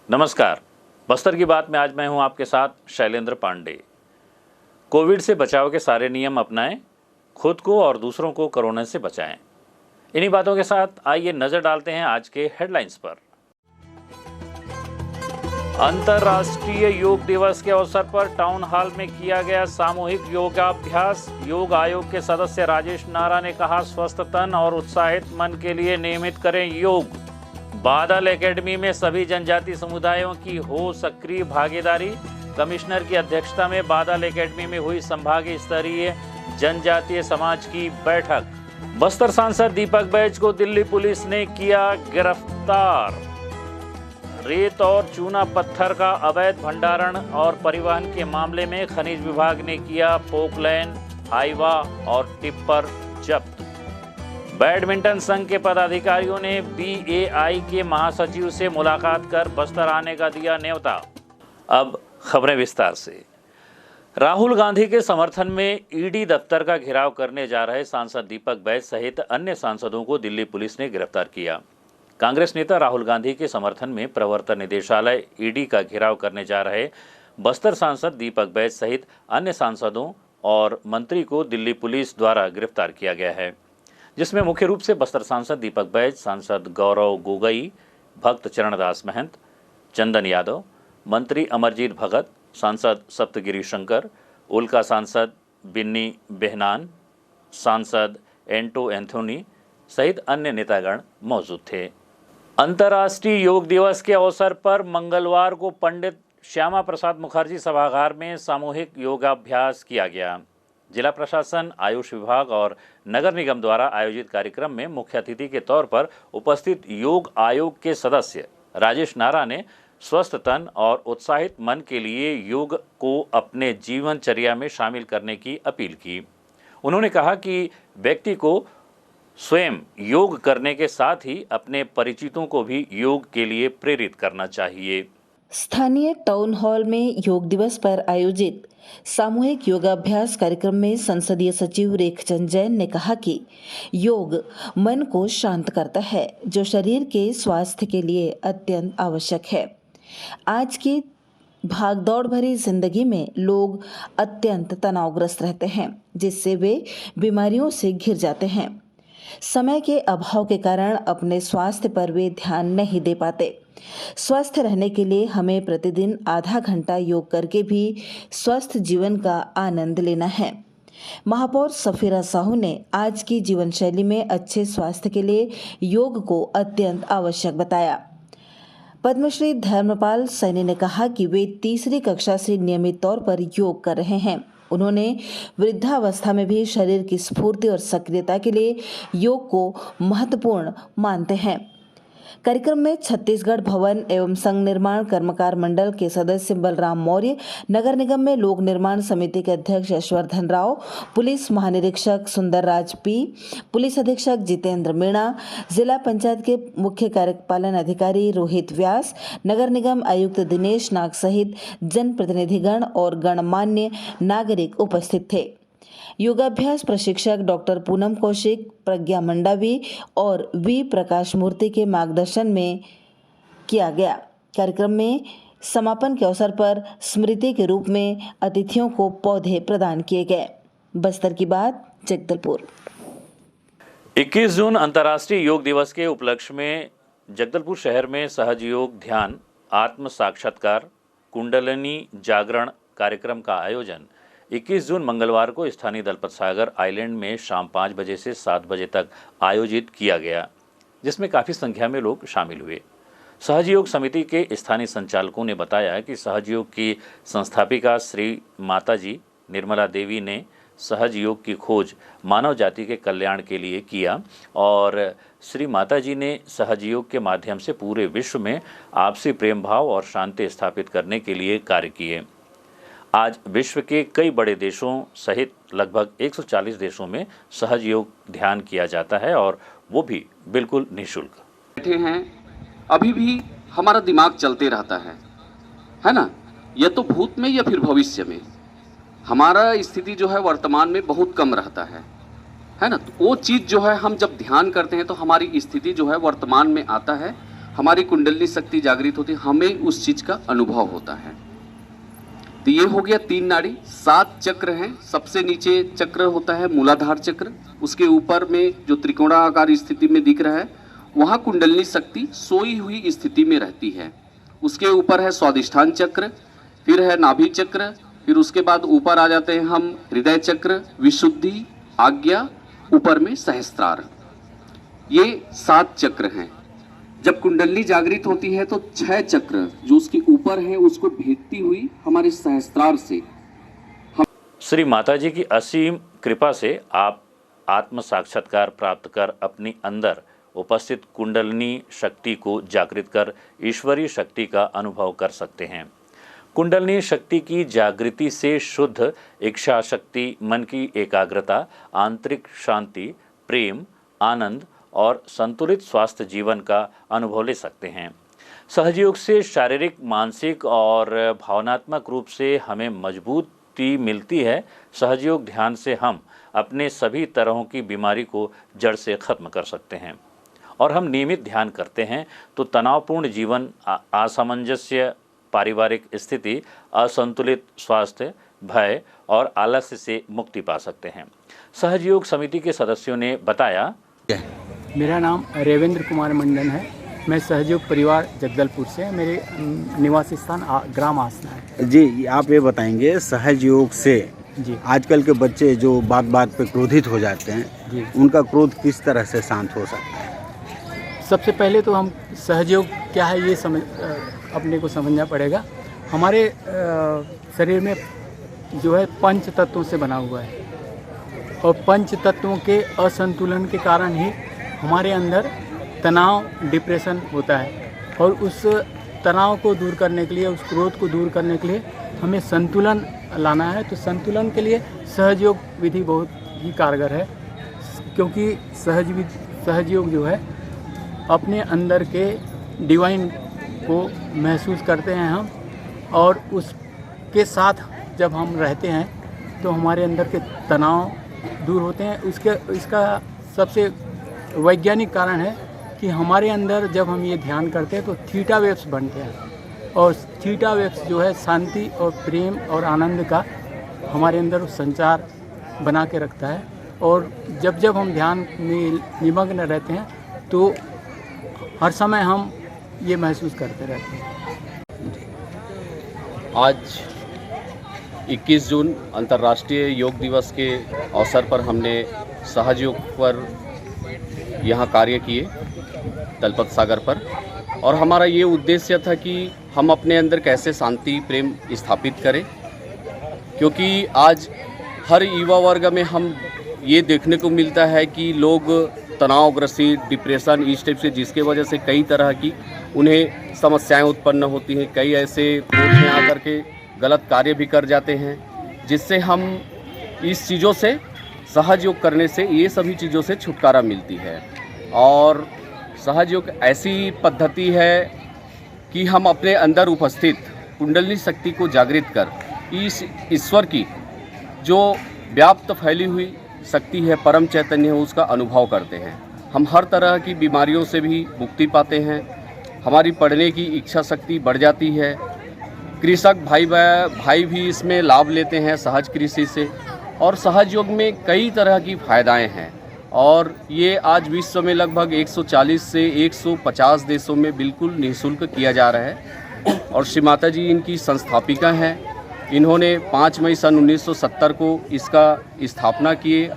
नमस्कार। बस्तर की बात में आज मैं हूं आपके साथ शैलेंद्र पांडे। कोविड से बचाव के सारे नियम अपनाएं, खुद को और दूसरों को कोरोना से बचाएं। इन्हीं बातों के साथ आइए नजर डालते हैं आज के हेडलाइंस पर। अंतर्राष्ट्रीय योग दिवस के अवसर पर टाउन हॉल में किया गया सामूहिक योगाभ्यास। योग आयोग के सदस्य राजेश नारा ने कहा, स्वस्थ तन और उत्साहित मन के लिए नियमित करें योग। बादल एकेडमी में सभी जनजाति समुदायों की हो सक्रिय भागीदारी। कमिश्नर की अध्यक्षता में बादल एकेडमी में हुई संभागीय स्तरीय जनजातीय समाज की बैठक। बस्तर सांसद दीपक बैज को दिल्ली पुलिस ने किया गिरफ्तार। रेत और चूना पत्थर का अवैध भंडारण और परिवहन के मामले में खनिज विभाग ने किया पोकलैन, हाइवा और टिप्पर जब्त। बैडमिंटन संघ के पदाधिकारियों ने BAI के महासचिव से मुलाकात कर बस्तर आने का दिया न्योता। अब खबरें विस्तार से। राहुल गांधी के समर्थन में ED दफ्तर का घेराव करने जा रहे सांसद दीपक बैज सहित अन्य सांसदों को दिल्ली पुलिस ने गिरफ्तार किया। कांग्रेस नेता राहुल गांधी के समर्थन में प्रवर्तन निदेशालय ED का घेराव करने जा रहे बस्तर सांसद दीपक बैज सहित अन्य सांसदों और मंत्री को दिल्ली पुलिस द्वारा गिरफ्तार किया गया है, जिसमें मुख्य रूप से बस्तर सांसद दीपक बैज, सांसद गौरव गोगई, भक्त चरणदास महंत, चंदन यादव, मंत्री अमरजीत भगत, सांसद सप्तगिरी शंकर, उल्का सांसद बिन्नी बेहनान, सांसद एंटो एंथोनी सहित अन्य नेतागण मौजूद थे। अंतर्राष्ट्रीय योग दिवस के अवसर पर मंगलवार को पंडित श्यामा प्रसाद मुखर्जी सभागार में सामूहिक योगाभ्यास किया गया। जिला प्रशासन, आयुष विभाग और नगर निगम द्वारा आयोजित कार्यक्रम में मुख्य अतिथि के तौर पर उपस्थित योग आयोग के सदस्य राजेश नारा ने स्वस्थ तन और उत्साहित मन के लिए योग को अपने जीवनचर्या में शामिल करने की अपील की। उन्होंने कहा कि व्यक्ति को स्वयं योग करने के साथ ही अपने परिचितों को भी योग के लिए प्रेरित करना चाहिए। स्थानीय टाउन हॉल में योग दिवस पर आयोजित सामूहिक योगाभ्यास कार्यक्रम में संसदीय सचिव रेखचंद जैन ने कहा कि योग मन को शांत करता है, जो शरीर के स्वास्थ्य के लिए अत्यंत आवश्यक है। आज की भागदौड़ भरी जिंदगी में लोग अत्यंत तनावग्रस्त रहते हैं, जिससे वे बीमारियों से घिर जाते हैं। समय के अभाव के कारण अपने स्वास्थ्य पर वे ध्यान नहीं दे पाते। स्वस्थ रहने के लिए हमें प्रतिदिन आधा घंटा योग करके भी स्वस्थ जीवन का आनंद लेना है। महापौर सफीरा साहू ने आज की जीवन शैली में अच्छे स्वास्थ्य के लिए योग को अत्यंत आवश्यक बताया। पद्मश्री धर्मपाल सैनी ने कहा कि वे तीसरी कक्षा से नियमित तौर पर योग कर रहे हैं। उन्होंने वृद्धावस्था में भी शरीर की स्फूर्ति और सक्रियता के लिए योग को महत्वपूर्ण मानते हैं। कार्यक्रम में छत्तीसगढ़ भवन एवं संघ निर्माण कर्मकार मंडल के सदस्य बलराम मौर्य, नगर निगम में लोक निर्माण समिति के अध्यक्ष यशवर्धन राव, पुलिस महानिरीक्षक सुंदरराज P, पुलिस अधीक्षक जितेंद्र मीणा, जिला पंचायत के मुख्य कार्यपालन अधिकारी रोहित व्यास, नगर निगम आयुक्त दिनेश नाग सहित जनप्रतिनिधिगण और गणमान्य नागरिक उपस्थित थे। योगाभ्यास प्रशिक्षक डॉक्टर पूनम कौशिक, प्रज्ञा मंडावी और V प्रकाश मूर्ति के मार्गदर्शन में किया गया। कार्यक्रम में समापन के अवसर पर स्मृति के रूप में अतिथियों को पौधे प्रदान किए गए। बस्तर की बात, जगदलपुर। 21 जून अंतर्राष्ट्रीय योग दिवस के उपलक्ष्य में जगदलपुर शहर में सहज योग, ध्यान, आत्म साक्षात्कार, कुंडलिनी जागरण कार्यक्रम का आयोजन 21 जून मंगलवार को स्थानीय दलपत सागर आइलैंड में शाम 5 बजे से 7 बजे तक आयोजित किया गया, जिसमें काफ़ी संख्या में लोग शामिल हुए। सहज योग समिति के स्थानीय संचालकों ने बताया कि सहज योग की संस्थापिका श्री माताजी निर्मला देवी ने सहज योग की खोज मानव जाति के कल्याण के लिए किया और श्री माताजी ने सहज योग के माध्यम से पूरे विश्व में आपसी प्रेम भाव और शांति स्थापित करने के लिए कार्य किए। आज विश्व के कई बड़े देशों सहित लगभग 140 देशों में सहज योग ध्यान किया जाता है और वो भी बिल्कुल निःशुल्क। बैठे हैं, अभी भी हमारा दिमाग चलते रहता है ना? या तो भूत में या फिर भविष्य में। हमारा स्थिति जो है वर्तमान में बहुत कम रहता है ना? तो वो चीज़ जो है हम जब ध्यान करते हैं तो हमारी स्थिति जो है वर्तमान में आता है हमारी कुंडली शक्ति जागृत होती है, हमें उस चीज का अनुभव होता है। तो ये हो गया 3 नाड़ी। 7 चक्र हैं। सबसे नीचे चक्र होता है मूलाधार चक्र, उसके ऊपर में जो त्रिकोणाकार स्थिति में दिख रहा है वहाँ कुंडलिनी शक्ति सोई हुई स्थिति में रहती है। उसके ऊपर है स्वादिष्ठान चक्र, फिर है नाभि चक्र, फिर उसके बाद ऊपर आ जाते हैं हम हृदय चक्र, विशुद्धि, आज्ञा, ऊपर में सहस्त्रार। ये 7 चक्र हैं। जब कुंडली जागृत होती है तो 6 चक्र जो उसके ऊपर है उसको भेदती हुई हमारे सहस्त्रार से श्री माता जी की असीम कृपा से आप आत्म साक्षात्कार प्राप्त कर अपनी अंदर उपस्थित कुंडलिनी शक्ति को जागृत कर ईश्वरीय शक्ति का अनुभव कर सकते हैं। कुंडलिनी शक्ति की जागृति से शुद्ध इच्छा शक्ति, मन की एकाग्रता, आंतरिक शांति, प्रेम, आनंद और संतुलित स्वास्थ्य जीवन का अनुभव ले सकते हैं। सहयोग से शारीरिक, मानसिक और भावनात्मक रूप से हमें मजबूती मिलती है। सहयोग ध्यान से हम अपने सभी तरहों की बीमारी को जड़ से खत्म कर सकते हैं। और हम नियमित ध्यान करते हैं तो तनावपूर्ण जीवन, असमंजस्य पारिवारिक स्थिति, असंतुलित स्वास्थ्य, भय और आलस्य से मुक्ति पा सकते हैं। सहयोग समिति के सदस्यों ने बताया, मेरा नाम रेवेंद्र कुमार मंडन है। मैं सहयोग परिवार जगदलपुर से, मेरे निवास स्थान ग्राम आसना है। जी, आप ये बताएंगे सहयोग से जी आजकल के बच्चे जो बात बात पे क्रोधित हो जाते हैं जी, उनका क्रोध किस तरह से शांत हो सकता है? सबसे पहले तो हम सहयोग क्या है ये अपने को समझना पड़ेगा। हमारे शरीर में जो है 5 तत्वों से बना हुआ है और 5 तत्वों के असंतुलन के कारण ही हमारे अंदर तनाव, डिप्रेशन होता है। और उस तनाव को दूर करने के लिए, उस क्रोध को दूर करने के लिए हमें संतुलन लाना है। तो संतुलन के लिए सहयोग विधि बहुत ही कारगर है, क्योंकि सहयोग जो है अपने अंदर के डिवाइन को महसूस करते हैं हम, और उसके साथ जब हम रहते हैं तो हमारे अंदर के तनाव दूर होते हैं। इसका सबसे वैज्ञानिक कारण है कि हमारे अंदर जब हम ये ध्यान करते हैं तो थीटा वेव्स बनते हैं, और थीटा वेव्स जो है शांति और प्रेम और आनंद का हमारे अंदर संचार बना के रखता है। और जब जब हम ध्यान में निमग्न रहते हैं तो हर समय हम ये महसूस करते रहते हैं। आज 21 जून अंतर्राष्ट्रीय योग दिवस के अवसर पर हमने सहयोग पर यहाँ कार्य किए तलपत सागर पर, और हमारा ये उद्देश्य था कि हम अपने अंदर कैसे शांति, प्रेम स्थापित करें। क्योंकि आज हर युवा वर्ग में हम ये देखने को मिलता है कि लोग तनावग्रसित, डिप्रेशन, इस टाइप से, जिसके वजह से कई तरह की उन्हें समस्याएं उत्पन्न होती हैं। कई ऐसे क्रोध में आकर के गलत कार्य भी कर जाते हैं, जिससे हम इस चीज़ों से, सहयोग करने से ये सभी चीज़ों से छुटकारा मिलती है। और सहयोग ऐसी पद्धति है कि हम अपने अंदर उपस्थित कुंडलिनी शक्ति को जागृत कर इस ईश्वर की जो व्याप्त फैली हुई शक्ति है, परम चैतन्य है, उसका अनुभव करते हैं। हम हर तरह की बीमारियों से भी मुक्ति पाते हैं। हमारी पढ़ने की इच्छा शक्ति बढ़ जाती है। कृषक भाई भी इसमें लाभ लेते हैं सहज कृषि से। और सहयोग में कई तरह की फायदाएं हैं, और ये आज विश्व में लगभग 140 से 150 देशों में बिल्कुल निःशुल्क किया जा रहा है। और श्री माता जी इनकी संस्थापिका हैं। इन्होंने 5 मई सन 1970 को इसका स्थापना किए,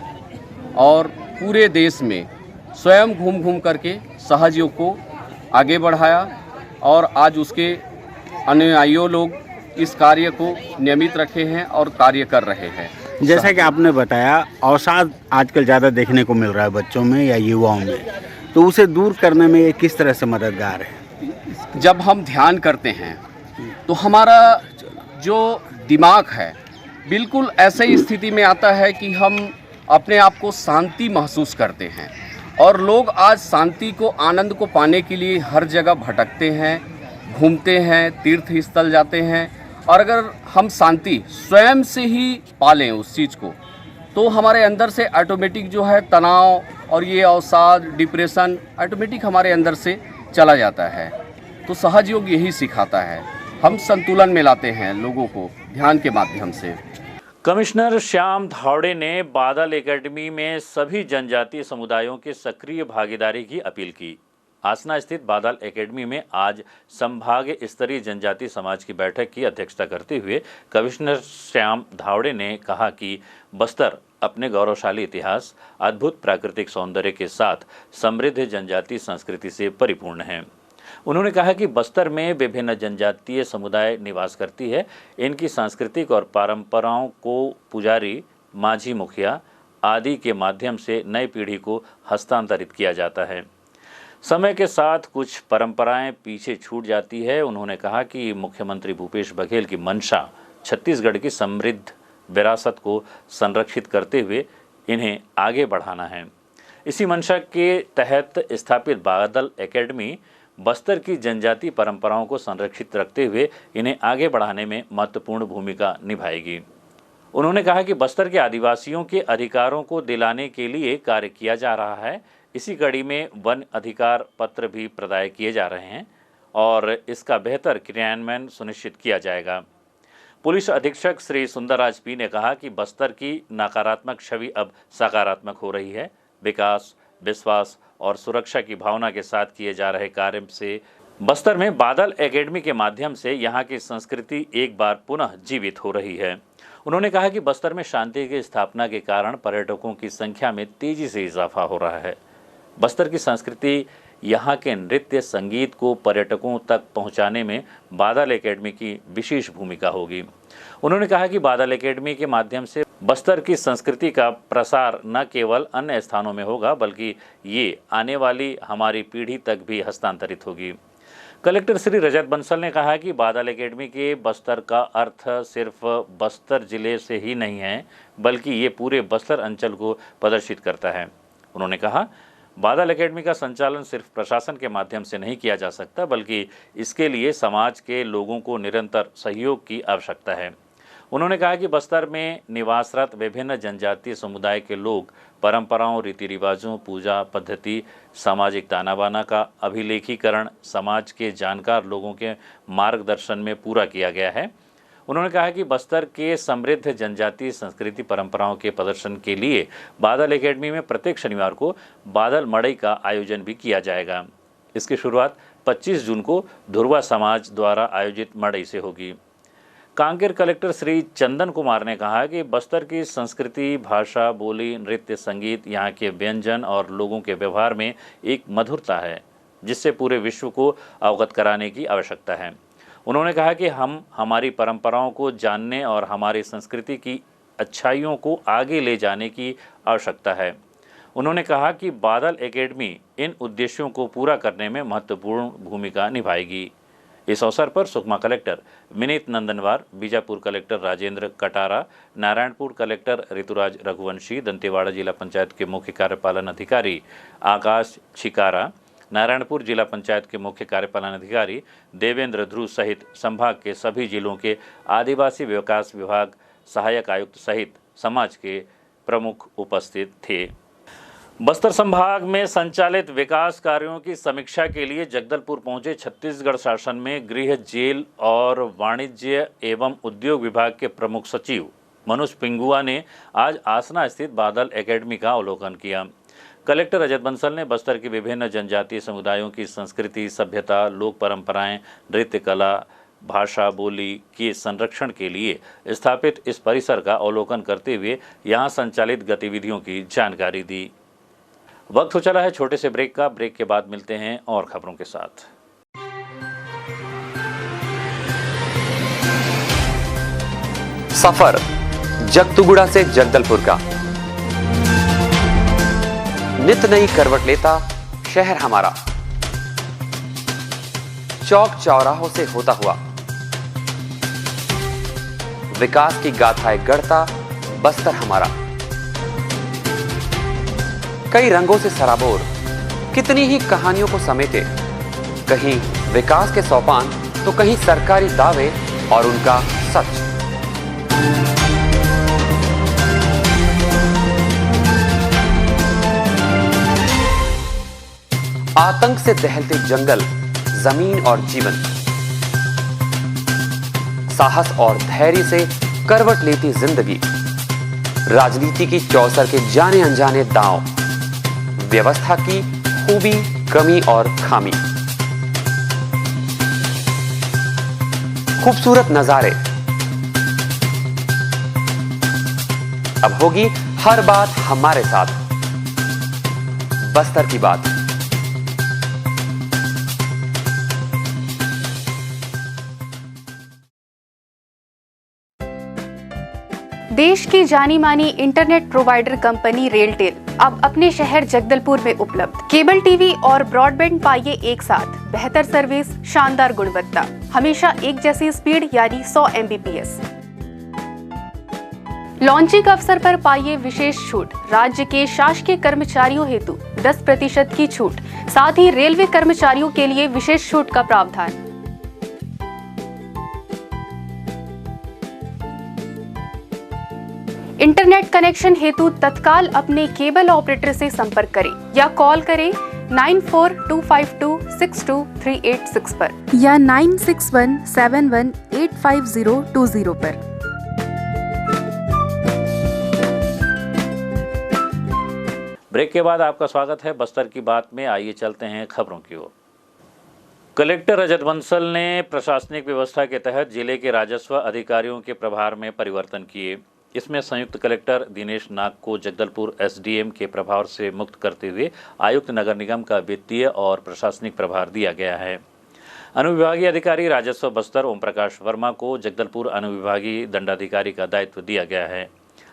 और पूरे देश में स्वयं घूम घूम करके सहयोग को आगे बढ़ाया, और आज उसके अनुयायियों लोग इस कार्य को नियमित रखे हैं और कार्य कर रहे हैं। जैसा कि आपने बताया, अवसाद आजकल ज़्यादा देखने को मिल रहा है बच्चों में या युवाओं में, तो उसे दूर करने में ये किस तरह से मददगार है? जब हम ध्यान करते हैं तो हमारा जो दिमाग है बिल्कुल ऐसे स्थिति में आता है कि हम अपने आप को शांति महसूस करते हैं। और लोग आज शांति को, आनंद को पाने के लिए हर जगह भटकते हैं, घूमते हैं, तीर्थ स्थल जाते हैं। और अगर हम शांति स्वयं से ही पालें उस चीज़ को, तो हमारे अंदर से ऑटोमेटिक जो है तनाव और ये अवसाद, डिप्रेशन ऑटोमेटिक हमारे अंदर से चला जाता है। तो सहज योग यही सिखाता है, हम संतुलन में लाते हैं लोगों को ध्यान के माध्यम से। कमिश्नर श्याम धावड़े ने बादल एकेडमी में सभी जनजातीय समुदायों की सक्रिय भागीदारी की अपील की। आसना स्थित बादल एकेडमी में आज संभाग स्तरीय जनजातीय समाज की बैठक की अध्यक्षता करते हुए कमिश्नर श्याम धावड़े ने कहा कि बस्तर अपने गौरवशाली इतिहास, अद्भुत प्राकृतिक सौंदर्य के साथ समृद्ध जनजातीय संस्कृति से परिपूर्ण है। उन्होंने कहा कि बस्तर में विभिन्न जनजातीय समुदाय निवास करती है। इनकी सांस्कृतिक और परंपराओं को पुजारी, माझी, मुखिया आदि के माध्यम से नई पीढ़ी को हस्तांतरित किया जाता है। समय के साथ कुछ परंपराएं पीछे छूट जाती है। उन्होंने कहा कि मुख्यमंत्री भूपेश बघेल की मंशा छत्तीसगढ़ की समृद्ध विरासत को संरक्षित करते हुए इन्हें आगे बढ़ाना है। इसी मंशा के तहत स्थापित बादल एकेडमी बस्तर की जनजातीय परंपराओं को संरक्षित रखते हुए इन्हें आगे बढ़ाने में महत्वपूर्ण भूमिका निभाएगी। उन्होंने कहा कि बस्तर के आदिवासियों के अधिकारों को दिलाने के लिए कार्य किया जा रहा है। इसी कड़ी में वन अधिकार पत्र भी प्रदाय किए जा रहे हैं और इसका बेहतर क्रियान्वयन सुनिश्चित किया जाएगा। पुलिस अधीक्षक श्री सुंदरराज पी ने कहा कि बस्तर की नकारात्मक छवि अब सकारात्मक हो रही है। विकास, विश्वास और सुरक्षा की भावना के साथ किए जा रहे कार्य से बस्तर में बादल एकेडमी के माध्यम से यहाँ की संस्कृति एक बार पुनः जीवित हो रही है। उन्होंने कहा कि बस्तर में शांति की स्थापना के कारण पर्यटकों की संख्या में तेजी से इजाफा हो रहा है। बस्तर की संस्कृति, यहाँ के नृत्य, संगीत को पर्यटकों तक पहुँचाने में बादल एकेडमी की विशेष भूमिका होगी। उन्होंने कहा कि बादल एकेडमी के माध्यम से बस्तर की संस्कृति का प्रसार न केवल अन्य स्थानों में होगा बल्कि ये आने वाली हमारी पीढ़ी तक भी हस्तांतरित होगी। कलेक्टर श्री रजत बंसल ने कहा कि बादल एकेडमी के बस्तर का अर्थ सिर्फ बस्तर जिले से ही नहीं है बल्कि ये पूरे बस्तर अंचल को प्रदर्शित करता है। उन्होंने कहा, बादल एकेडमी का संचालन सिर्फ प्रशासन के माध्यम से नहीं किया जा सकता बल्कि इसके लिए समाज के लोगों को निरंतर सहयोग की आवश्यकता है। उन्होंने कहा कि बस्तर में निवासरत विभिन्न जनजातीय समुदाय के लोग परंपराओं, रीति रिवाजों, पूजा पद्धति, सामाजिक ताना बाना का अभिलेखीकरण समाज के जानकार लोगों के मार्गदर्शन में पूरा किया गया है। उन्होंने कहा कि बस्तर के समृद्ध जनजातीय संस्कृति परंपराओं के प्रदर्शन के लिए बादल एकेडमी में प्रत्येक शनिवार को बादल मड़ई का आयोजन भी किया जाएगा। इसकी शुरुआत 25 जून को धुरवा समाज द्वारा आयोजित मड़ई से होगी। कांकेर कलेक्टर श्री चंदन कुमार ने कहा कि बस्तर की संस्कृति, भाषा, बोली, नृत्य, संगीत, यहाँ के व्यंजन और लोगों के व्यवहार में एक मधुरता है जिससे पूरे विश्व को अवगत कराने की आवश्यकता है। उन्होंने कहा कि हम हमारी परंपराओं को जानने और हमारी संस्कृति की अच्छाइयों को आगे ले जाने की आवश्यकता है। उन्होंने कहा कि बादल एकेडमी इन उद्देश्यों को पूरा करने में महत्वपूर्ण भूमिका निभाएगी। इस अवसर पर Sukma collector Vineet Nandanwar, Bijapur collector Rajendra Katara, Narayanpur collector Rituraj Raghuvanshi, Dantewada जिला पंचायत के मुख्य कार्यपालन अधिकारी आकाश छिकारा, नारायणपुर जिला पंचायत के मुख्य कार्यपालन अधिकारी देवेंद्र ध्रुव सहित संभाग के सभी जिलों के आदिवासी विकास विभाग सहायक आयुक्त सहित समाज के प्रमुख उपस्थित थे। बस्तर संभाग में संचालित विकास कार्यों की समीक्षा के लिए जगदलपुर पहुंचे छत्तीसगढ़ शासन में गृह, जेल और वाणिज्य एवं उद्योग विभाग के प्रमुख सचिव मनोज पिंगुआ ने आज आसना स्थित बादल एकेडमी का अवलोकन किया। कलेक्टर रजत बंसल ने बस्तर के विभिन्न जनजातीय समुदायों की संस्कृति, सभ्यता, लोक परंपराएं, नृत्य कला, भाषा, बोली के संरक्षण के लिए स्थापित इस परिसर का अवलोकन करते हुए यहां संचालित गतिविधियों की जानकारी दी। वक्त हो चला है छोटे से ब्रेक का। ब्रेक के बाद मिलते हैं और खबरों के साथ। सफर जगतुगुड़ा से जगदलपुर का नित नई करवट लेता शहर हमारा, चौक चौराहों से होता हुआ विकास की गाथाएं गढ़ता बस्तर हमारा। कई रंगों से सराबोर कितनी ही कहानियों को समेटे, कहीं विकास के सोपान तो कहीं सरकारी दावे और उनका सच। आतंक से दहलते जंगल, जमीन और जीवन, साहस और धैर्य से करवट लेती जिंदगी, राजनीति की चौसर के जाने अनजाने दांव, व्यवस्था की खूबी, कमी और खामी, खूबसूरत नजारे। अब होगी हर बात हमारे साथ, बस्तर की बात। देश की जानी मानी इंटरनेट प्रोवाइडर कंपनी रेलटेल अब अपने शहर जगदलपुर में उपलब्ध। केबल टीवी और ब्रॉडबैंड पाइए एक साथ, बेहतर सर्विस, शानदार गुणवत्ता, हमेशा एक जैसी स्पीड यानी 100 Mbps। लॉन्चिंग अवसर पर पाइए विशेष छूट, राज्य के शासकीय कर्मचारियों हेतु 10% की छूट, साथ ही रेलवे कर्मचारियों के लिए विशेष छूट का प्रावधान। इंटरनेट कनेक्शन हेतु तत्काल अपने केबल ऑपरेटर से संपर्क करें या कॉल करें 9425262386 पर या 9617185020 पर। ब्रेक के बाद आपका स्वागत है बस्तर की बात में। आइए चलते हैं खबरों की ओर। कलेक्टर रजत बंसल ने प्रशासनिक व्यवस्था के तहत जिले के राजस्व अधिकारियों के प्रभार में परिवर्तन किए। इसमें संयुक्त कलेक्टर दिनेश नाग को जगदलपुर एसडीएम के प्रभार से मुक्त करते हुए आयुक्त नगर निगम का वित्तीय और प्रशासनिक प्रभार दिया गया है। अनुविभागीय अधिकारी राजस्व बस्तर ओम प्रकाश वर्मा को जगदलपुर अनुविभागीय दंडाधिकारी का दायित्व दिया गया है।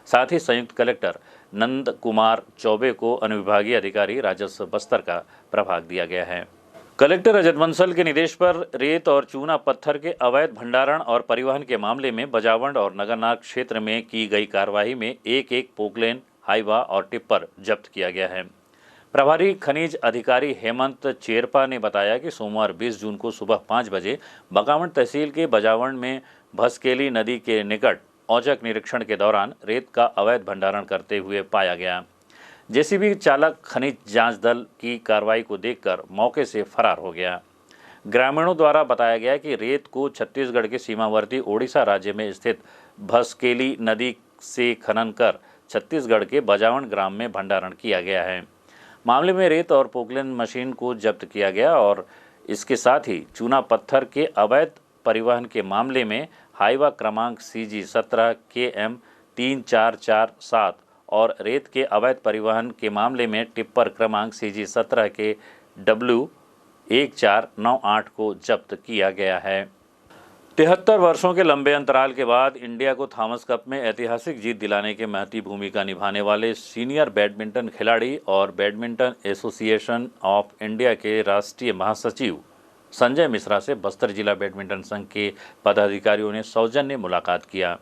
साथ ही संयुक्त कलेक्टर नंद कुमार चौबे को अनुविभागीय अधिकारी राजस्व बस्तर का प्रभाग दिया गया है। कलेक्टर रजत बंसल के निर्देश पर रेत और चूना पत्थर के अवैध भंडारण और परिवहन के मामले में बजावंड और नगरनार क्षेत्र में की गई कार्रवाई में एक पोकलेन, हाईवा और टिप्पर जब्त किया गया है। प्रभारी खनिज अधिकारी हेमंत चेरपा ने बताया कि सोमवार 20 जून को सुबह 5 बजे बकावंड तहसील के बजावंड में भसकेली नदी के निकट औचक निरीक्षण के दौरान रेत का अवैध भंडारण करते हुए पाया गया। जेसीबी चालक खनिज जांच दल की कार्रवाई को देखकर मौके से फरार हो गया। ग्रामीणों द्वारा बताया गया कि रेत को छत्तीसगढ़ के सीमावर्ती ओडिशा राज्य में स्थित भसकेली नदी से खनन कर छत्तीसगढ़ के बजावंड ग्राम में भंडारण किया गया है। मामले में रेत और पोकलेन मशीन को जब्त किया गया और इसके साथ ही चूना पत्थर के अवैध परिवहन के मामले में हाईवा क्रमांक CG 17 KM 3447 और रेत के अवैध परिवहन के मामले में टिप्पर क्रमांक CG 17 के W 1498 को जब्त किया गया है। 73 वर्षों के लंबे अंतराल के बाद इंडिया को थॉमस कप में ऐतिहासिक जीत दिलाने के महती भूमिका निभाने वाले सीनियर बैडमिंटन खिलाड़ी और बैडमिंटन एसोसिएशन ऑफ इंडिया के राष्ट्रीय महासचिव संजय मिश्रा से बस्तर जिला बैडमिंटन संघ के पदाधिकारियों ने सौजन्य मुलाकात किया।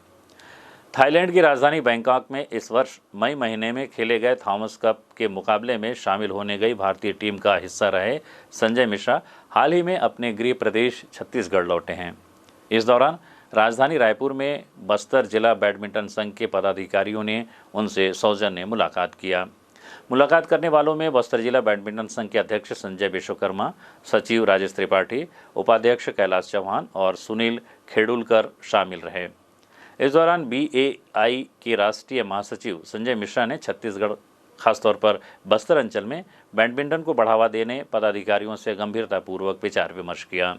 थाईलैंड की राजधानी बैंकॉक में इस वर्ष मई महीने में खेले गए थॉमस कप के मुकाबले में शामिल होने गई भारतीय टीम का हिस्सा रहे संजय मिश्रा हाल ही में अपने गृह प्रदेश छत्तीसगढ़ लौटे हैं। इस दौरान राजधानी रायपुर में बस्तर जिला बैडमिंटन संघ के पदाधिकारियों ने उनसे सौजन्य मुलाकात किया। मुलाकात करने वालों में बस्तर जिला बैडमिंटन संघ के अध्यक्ष संजय विश्वकर्मा, सचिव राजेश त्रिपाठी, उपाध्यक्ष कैलाश चौहान और सुनील खेडुलकर शामिल रहे। इस दौरान BAI के राष्ट्रीय महासचिव संजय मिश्रा ने छत्तीसगढ़ खासतौर पर बस्तर अंचल में बैडमिंटन को बढ़ावा देने पदाधिकारियों से गंभीरतापूर्वक विचार विमर्श किया।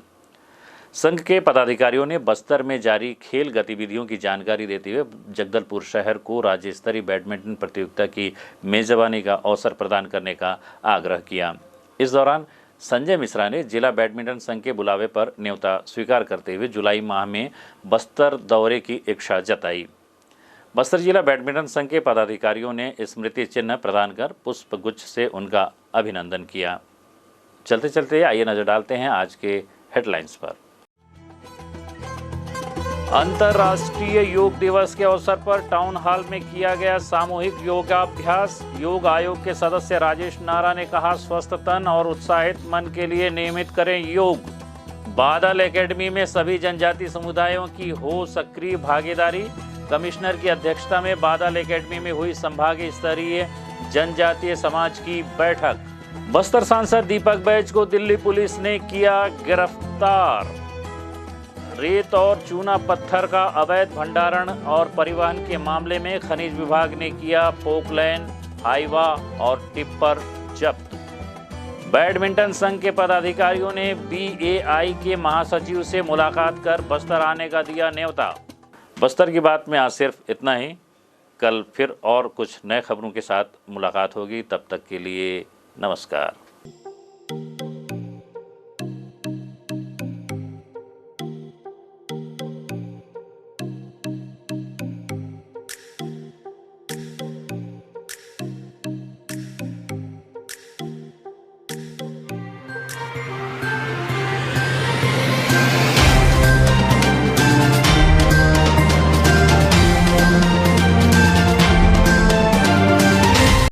संघ के पदाधिकारियों ने बस्तर में जारी खेल गतिविधियों की जानकारी देते हुए जगदलपुर शहर को राज्य स्तरीय बैडमिंटन प्रतियोगिता की मेजबानी का अवसर प्रदान करने का आग्रह किया। इस दौरान संजय मिश्रा ने जिला बैडमिंटन संघ के बुलावे पर न्योता स्वीकार करते हुए जुलाई माह में बस्तर दौरे की इच्छा जताई। बस्तर जिला बैडमिंटन संघ के पदाधिकारियों ने स्मृति चिन्ह प्रदान कर पुष्प गुच्छ से उनका अभिनंदन किया। चलते चलते आइए नजर डालते हैं आज के हेडलाइंस पर। अंतर्राष्ट्रीय योग दिवस के अवसर पर टाउन हॉल में किया गया सामूहिक योगाभ्यास। योग आयोग के सदस्य राजेश नारा ने कहा, स्वस्थ तन और उत्साहित मन के लिए नियमित करें योग। बादल एकेडमी में सभी जनजाति समुदायों की हो सक्रिय भागीदारी। कमिश्नर की अध्यक्षता में बादल एकेडमी में हुई संभागीय स्तरीय जनजातीय समाज की बैठक। बस्तर सांसद दीपक बैज को दिल्ली पुलिस ने किया गिरफ्तार। रेत और चूना पत्थर का अवैध भंडारण और परिवहन के मामले में खनिज विभाग ने किया पोकलैन, हाइवा और टिप्पर जब्त। बैडमिंटन संघ के पदाधिकारियों ने BAI के महासचिव से मुलाकात कर बस्तर आने का दिया न्योता। बस्तर की बात में आज सिर्फ इतना ही। कल फिर और कुछ नए खबरों के साथ मुलाकात होगी। तब तक के लिए नमस्कार।